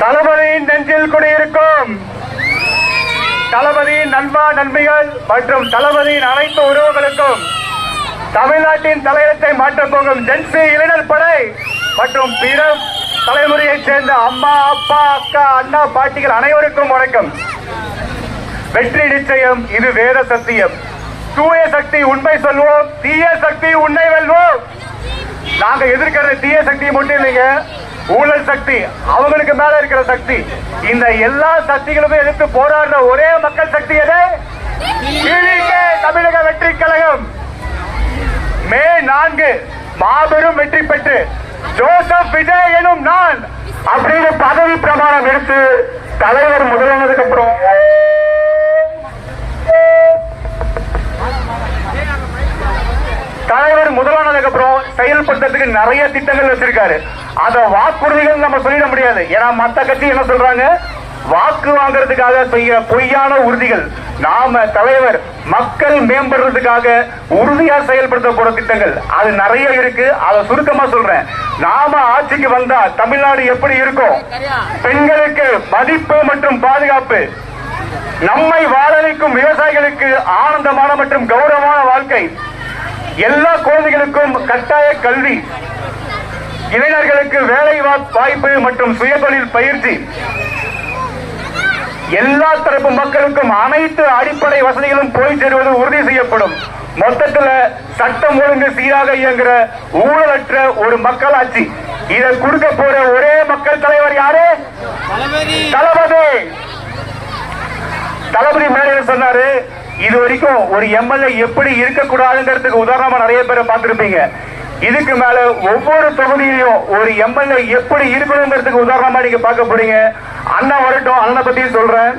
தளபதியின் நெஞ்சில் குடியிருக்கும் தளபதியின் நண்பா நன்மைகள் மற்றும் தளபதியின் அனைத்து உறவுகளுக்கும் தமிழ்நாட்டின் தலையத்தை மாற்றப் போகும் ஜென்சி இளைஞர் படை மற்றும் பிற தலைமுறையைச் சேர்ந்த அம்மா அப்பா அக்கா அண்ணா பாட்டிகள் அனைவருக்கும் வணக்கம். வெற்றி நிச்சயம், இது வேத சத்தியம். தூய சக்தி உண்மை சொல்வோம், தீய சக்தி உன்னை வெல்வோம். நாங்க எதிர்க்கிற தீய சக்தி மட்டும் இல்லைங்க, ஊழல் சக்தி, அவங்களுக்கு மேல இருக்கிற சக்தி. இந்த எல்லா சக்திகளுமே எதிர்த்து போராடுற ஒரே மக்கள் சக்தி எது? தமிழக வெற்றி கழகம். மே 4 மாபெரும் வெற்றி பெற்று ஜோசப் விஜய் எனும் நான் அப்படின்னு பதவி பிரமாணம் எடுத்து தலைவர் முதலானதுக்கு அப்புறம் செயல்படுத்துறதுக்கு நிறைய திட்டங்கள் வச்சிருக்காரு. அத வாக்குறுதிகள் நம்ம சொல்லிட முடியாது. ஏன்னா மத்த கட்சி என்ன சொல்றாங்க, வாக்கு வாங்குறதுக்காக செய்ய பொய்யான உறுதிகள். நாம தலைவர் மக்கள் மேம்படுறதுக்காக உறுதியா செயல்படுத்த போற திட்டங்கள் அது நிறைய இருக்கு. அதை சுருக்கமா சொல்றேன். நாம ஆட்சிக்கு வந்தா தமிழ்நாடு எப்படி இருக்கும்? பெண்களுக்கு மதிப்பு மற்றும் பாதுகாப்பு, நம்மை வாழ வைக்கும் விவசாயிகளுக்கு ஆனந்தமான மற்றும் கௌரவமான வாழ்க்கை, எல்லா குழந்தைகளுக்கும் கட்டாய கல்வி, இளைஞர்களுக்கு வேலை வாய்ப்பு மற்றும் சுயதொழில் பயிற்சி, எல்லா தரப்பு மக்களுக்கும் அனைத்து அடிப்படை வசதிகளும் போய் சேருவது உறுதி செய்யப்படும். மொத்தத்தில் சட்டம் ஒழுங்கு சீராக இயங்குற ஊழலற்ற ஒரு மக்களாட்சி. இதை கொடுக்க போற ஒரே மக்கள் தலைவர் யாரு? தளபதி. தளபதி மேலே சொன்னாரு, இது வரைக்கும் ஒரு எம்எல்ஏ எப்படி இருக்கக்கூடாதுங்கிறதுக்கு உதாரணமா நிறைய பேரை பார்த்திருப்பீங்க. இதுக்கு மேல ஒவ்வொரு தொகுதியிலையும் ஒரு எம்எல்ஏ எப்படி இருக்கணுங்கிறதுக்கு உதாரணமா நீங்க பார்க்க போறீங்க. அண்ணா வரட்டும், அண்ணனை பத்தி சொல்றேன்.